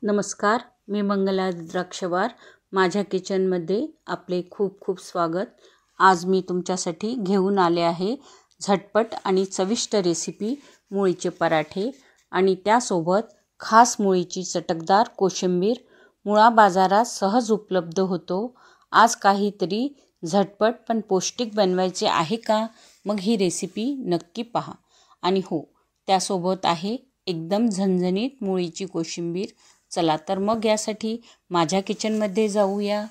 नमस्कार, मी मंगला द्राक्षवार. माझ्या किचनमध्ये आपले खूप खूप स्वागत. आज मी तुमच्यासाठी घेऊन आले आहे झटपट आणि चविष्ट रेसिपी मुळीचे पराठे आणि त्यासोबत खास मुळीची चटकदार कोशिंबीर. मुळा बाजारात सहज उपलब्ध होतो. आज काहीतरी झटपट पण पौष्टिक बनवायचे आहे का? मग ही रेसिपी नक्की पहा. आणि हो, त्यासोबत आहे एकदम झणझणीत मुळीची कोशिंबीर. चला तर मग यासाठी माझ्या किचनमध्ये जाऊया.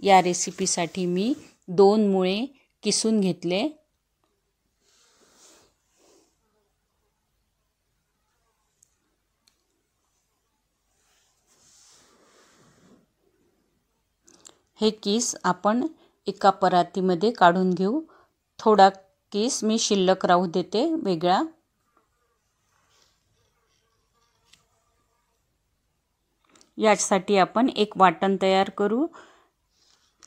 या रेसिपीसाठी मी 2 मुळे किसून घेतले. हे किस आपण एका परातीमध्ये काढून घेऊ. थोडा किस मी शिल्लक राहू देते वेगळा. यासाठी आपण एक वाटण तयार करू.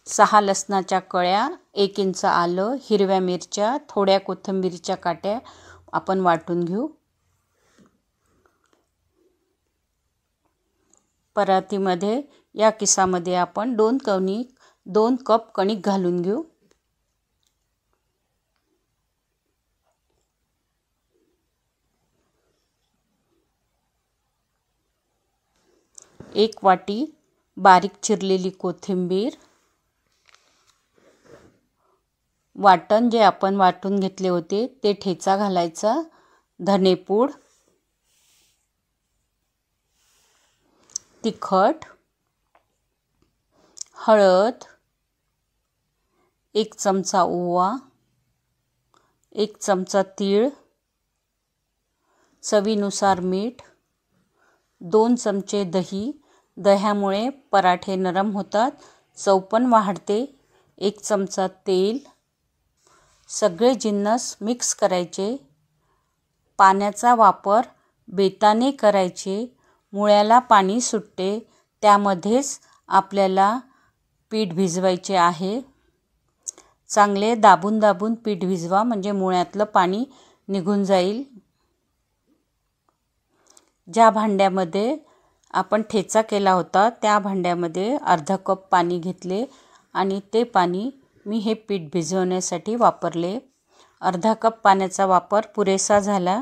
6 लसणाच्या कळ्या, 1 इंच आलं, हिरव्या मिरच्या, थोड्या कोथिंबीरच्या काट्या आपण वाटून घेऊ. परातीमध्ये या किसामध्ये आपण 2 कप कणिक घालून घेऊ. एक वाटी बारीक चिरलेली कोथिंबीर. वाटण जे आपण वाटून घेतले होते ते ठेचा घालायचा. धनेपूड, तिखट, हळद, 1 चमचा ओवा, 1 चमचा तीळ, चवीनुसार मीठ, 2 चमचे दही. दह्यामुळे पराठे नरम होतात, चव पण वाढते. 1 चमचा तेल. सगळे जिन्नस मिक्स करायचे. पाण्याचा वापर बेताने करायचे. मुळ्याला पाणी सुटते त्यामध्येच आपल्याला पीठ भिजवायचे आहे. चांगले दाबून दाबून पीठ भिजवा म्हणजे मुळ्यातलं पाणी निघून जाईल. ज्या भांड्यामध्ये आपण ठेचा केला होता त्या भांड्यामध्ये अर्धा कप पाणी घेतले आणि ते पाणी मी हे पीठ भिजवण्यासाठी वापरले. अर्धा कप पाण्याचा वापर पुरेसा झाला.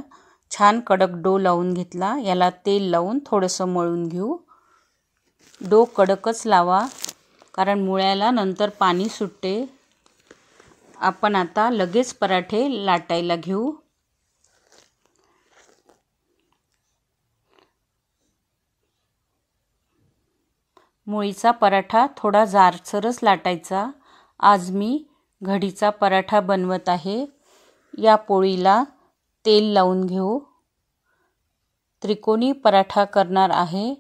छान कडक डो लावून घेतला. याला तेल लावून थोडंसं मळून घेऊ. डो कडकच लावा कारण मुळ्याला नंतर पाणी सुटते. आपण आता लगेच पराठे लाटायला घेऊ. मुळीचा पराठा थोडा जाडसरच लाटायचा. आज मी घडीचा पराठा बनवत आहे. या पोळीला तेल लावून घेऊ. त्रिकोणी पराठा करणार आहे.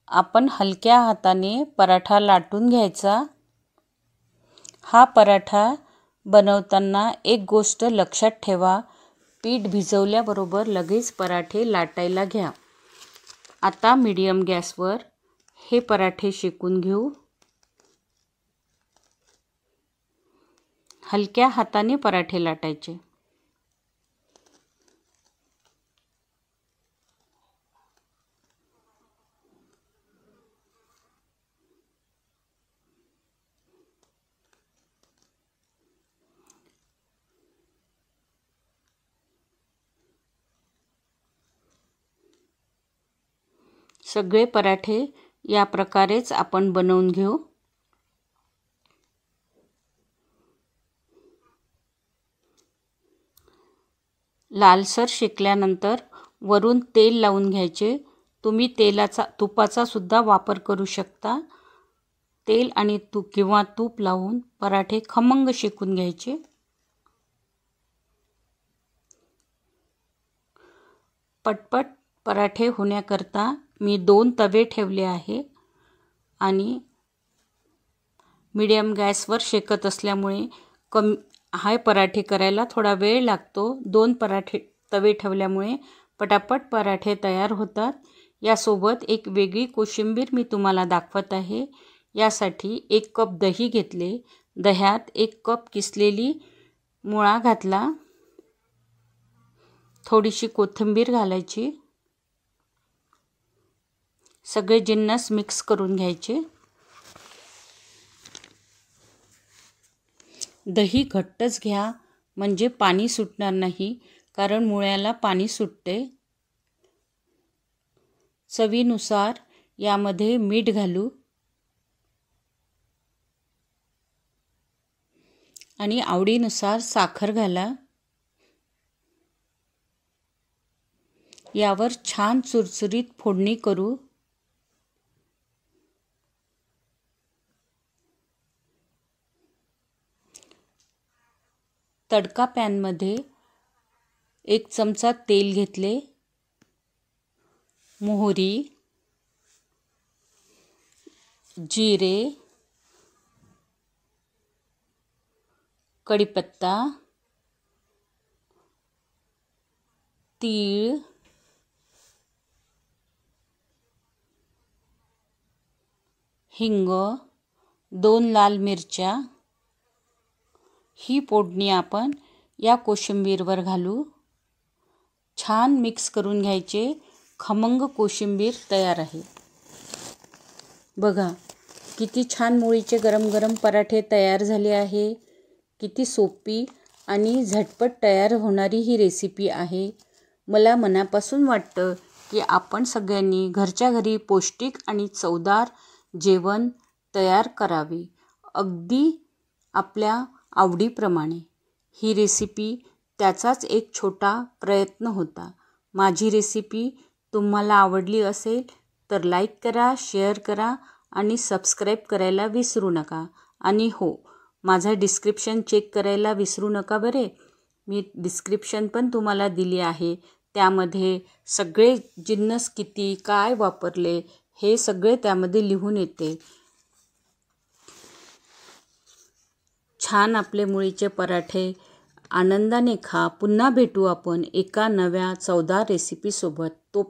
आपण हलक्या हाताने पराठा लाटून घ्यायचा. हा पराठा बनवताना एक गोष्ट लक्षात ठेवा, पीठ भिजवल्याबरोबर लगेच पराठे लाटायला घ्या. आता मीडियम गॅसवर हे पराठे शेकून घेऊ. हलक्या हाताने पराठे लाटायचे. सगळे पराठे या प्रकारेच आपण बनवून घेऊ. लालसर शेकल्यानंतर वरून तेल लावून घ्यायचे. तुम्ही तुपाचा सुद्धा वापर करू शकता. तेल आणि तूप लावून पराठे खमंग शेकून घ्यायचे. पटपट पराठे होण्याकरता मी 2 तवे ठेवले आहे आणि मीडियम गॅसवर शेकत असल्यामुळे हाय पराठे करायला थोडा वेळ लागतो. 2 तवे ठेवल्यामुळे पटापट पराठे तयार होतात. यासोबत एक वेगळी कोशिंबीर मी तुम्हाला दाखवत आहे. यासाठी 1 कप दही घेतले. दह्यात 1 कप किसलेली मुळा घातला. थोडीशी कोथिंबीर घालायची. सगळे जिन्नस मिक्स करून घ्यायचे. दही घट्टच घ्या, म्हणजे पाणी सुटणार नाही, कारण मुळ्याला पाणी सुटते. चवीनुसार यामध्ये मीठ घालू आणि आवडीनुसार साखर घाला. यावर छान चुरचुरीत फोडणी करू. तडका पॅनमध्ये 1 चमचा तेल घेतले. मोहरी, जिरे, कढीपत्ता, तीळ, हिंग, 2 लाल मिरच्या. ही फोडणी आपण या कोशिंबीरवर घालू. छान मिक्स करून घ्यायचे. खमंग कोशिंबीर तयार आहे. बघा किती छान मुळीचे गरम गरम पराठे तयार झाले आहे. किती सोपी आणि झटपट तयार होणारी ही रेसिपी आहे. मला मनापासून वाटतं की आपण सगळ्यांनी घरच्या घरी पौष्टिक आणि चवदार जेवण तयार करावे, अगदी आपल्या आवडीप्रमाणे. ही रेसिपी त्याचाच एक छोटा प्रयत्न होता. माझी रेसिपी तुम्हाला आवडली असेल तर लाईक करा, शेअर करा आणि सबस्क्राईब करायला विसरू नका. आणि हो, माझं डिस्क्रिप्शन चेक करायला विसरू नका बरे. मी डिस्क्रिप्शन पण तुम्हाला दिली आहे. त्यामध्ये सगळे जिन्नस किती काय वापरले हे सगळे त्यामध्ये लिहून येते. छान आपले मुळीचे पराठे आनंदाने खा. पुन्हा भेटू आपण एका नव्या चवदार रेसिपीसोबत. तो